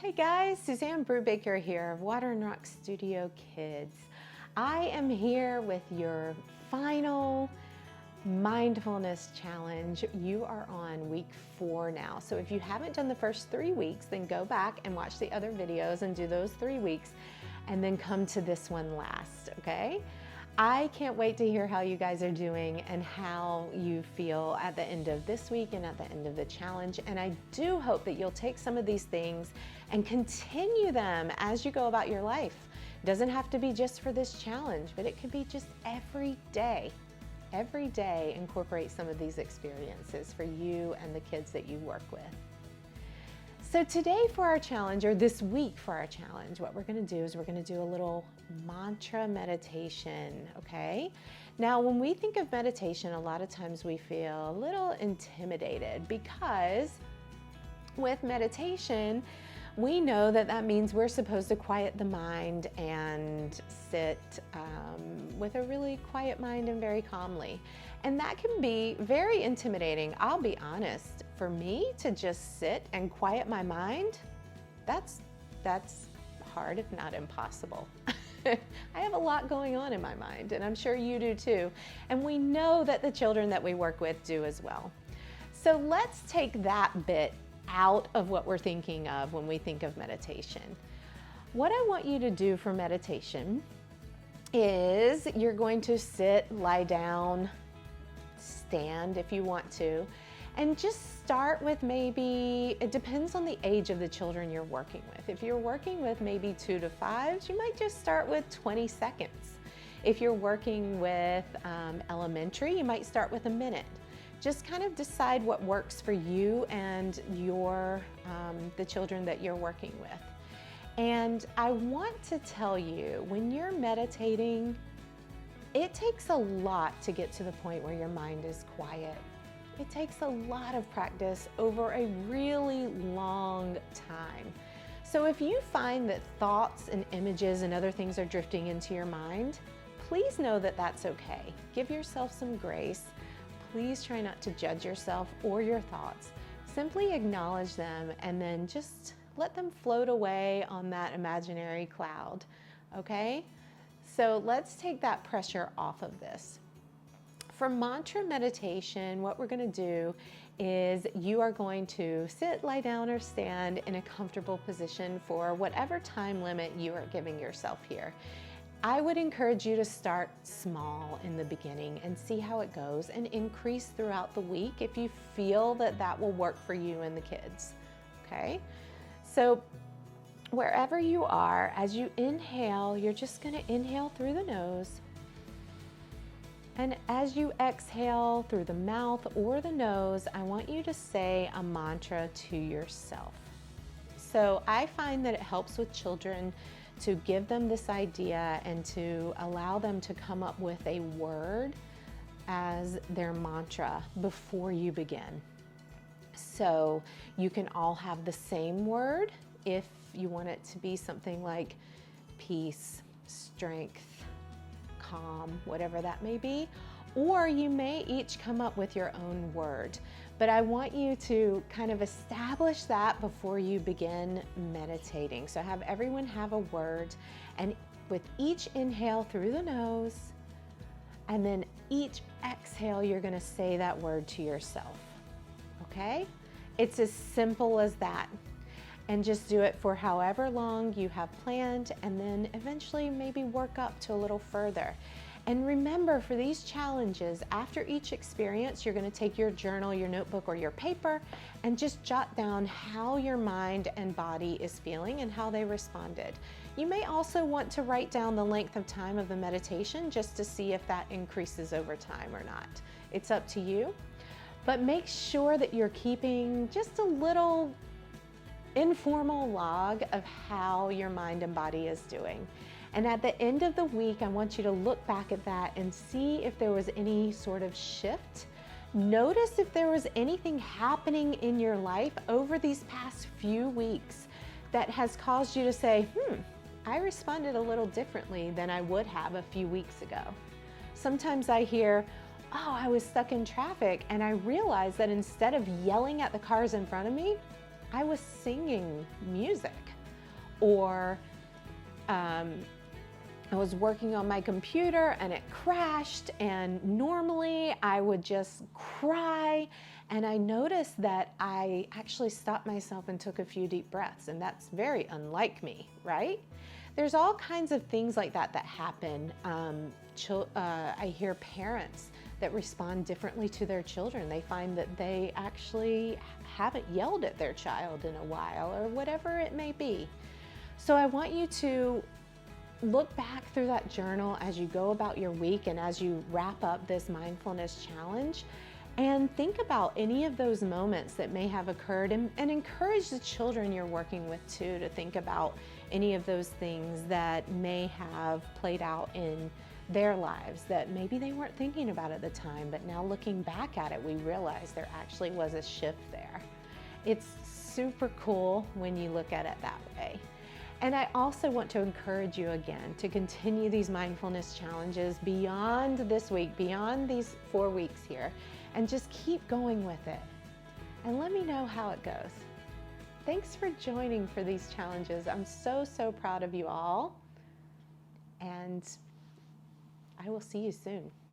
Hey guys, Suzanne Brubaker here of Water and Rock Kids. I am here with your final mindfulness challenge. You are on week 4 now. So if you haven't done the first 3 weeks, then go back and watch the other videos and do those 3 weeks and then come to this one last, okay? I can't wait to hear how you guys are doing and how you feel at the end of this week and at the end of the challenge. And I do hope that you'll take some of these things and continue them as you go about your life. It doesn't have to be just for this challenge, but it could be just every day. Every day, incorporate some of these experiences for you and the kids that you work with. So today for our challenge, or this week for our challenge, what we're going to do is we're going to do a little mantra meditation, okay? Now, when we think of meditation, a lot of times we feel a little intimidated because with meditation, we know that that means we're supposed to quiet the mind and sit with a really quiet mind and very calmly. And that can be very intimidating. I'll be honest, for me to just sit and quiet my mind, that's hard, if not impossible. I have a lot going on in my mind, and I'm sure you do too. And we know that the children that we work with do as well. So let's take that bit out of what we're thinking of when we think of meditation. What I want you to do for meditation is you're going to sit, lie down, stand if you want to, and just start with maybe, it depends on the age of the children you're working with. If you're working with maybe 2 to 5s, you might just start with 20 seconds. If you're working with elementary, you might start with a minute. Just kind of decide what works for you and the children that you're working with. And I want to tell you, when you're meditating, it takes a lot to get to the point where your mind is quiet. It takes a lot of practice over a really long time. So if you find that thoughts and images and other things are drifting into your mind, please know that that's okay. Give yourself some grace. Please try not to judge yourself or your thoughts. Simply acknowledge them and then just let them float away on that imaginary cloud, okay? So let's take that pressure off of this. For mantra meditation, what we're going to do is you are going to sit, lie down, or stand in a comfortable position for whatever time limit you are giving yourself here. I would encourage you to start small in the beginning and see how it goes and increase throughout the week if you feel that that will work for you and the kids, okay? So wherever you are, as you inhale, you're just going to inhale through the nose. And as you exhale through the mouth or the nose, I want you to say a mantra to yourself. So I find that it helps with children to give them this idea and to allow them to come up with a word as their mantra before you begin. So you can all have the same word if you want it to be something like peace, strength, calm, whatever that may be, or you may each come up with your own word. But I want you to kind of establish that before you begin meditating. So have everyone have a word, and with each inhale through the nose, and then each exhale, you're going to say that word to yourself, okay? It's as simple as that. And just do it for however long you have planned, and then eventually maybe work up to a little further. And remember, for these challenges, after each experience, you're going to take your journal, your notebook, or your paper and just jot down how your mind and body is feeling and how they responded. You may also want to write down the length of time of the meditation just to see if that increases over time or not. It's up to you, but make sure that you're keeping just a little informal log of how your mind and body is doing. And at the end of the week, I want you to look back at that and see if there was any sort of shift. Notice if there was anything happening in your life over these past few weeks that has caused you to say, I responded a little differently than I would have a few weeks ago. Sometimes I hear, I was stuck in traffic, and I realized that instead of yelling at the cars in front of me, I was singing music, or I was working on my computer and it crashed, and normally I would just cry, and I noticed that I actually stopped myself and took a few deep breaths, and that's very unlike me, right? There's all kinds of things like that that happen. I hear parents that respond differently to their children. They find that they actually haven't yelled at their child in a while, or whatever it may be. So I want you to look back through that journal as you go about your week and as you wrap up this mindfulness challenge, and think about any of those moments that may have occurred, and encourage the children you're working with too to think about any of those things that may have played out in their lives that maybe they weren't thinking about at the time, but now looking back at it, we realize there actually was a shift there. It's super cool when you look at it that way. And I also want to encourage you again to continue these mindfulness challenges beyond this week, beyond these 4 weeks here, and just keep going with it. And let me know how it goes. Thanks for joining for these challenges. I'm so, so proud of you all. And I will see you soon.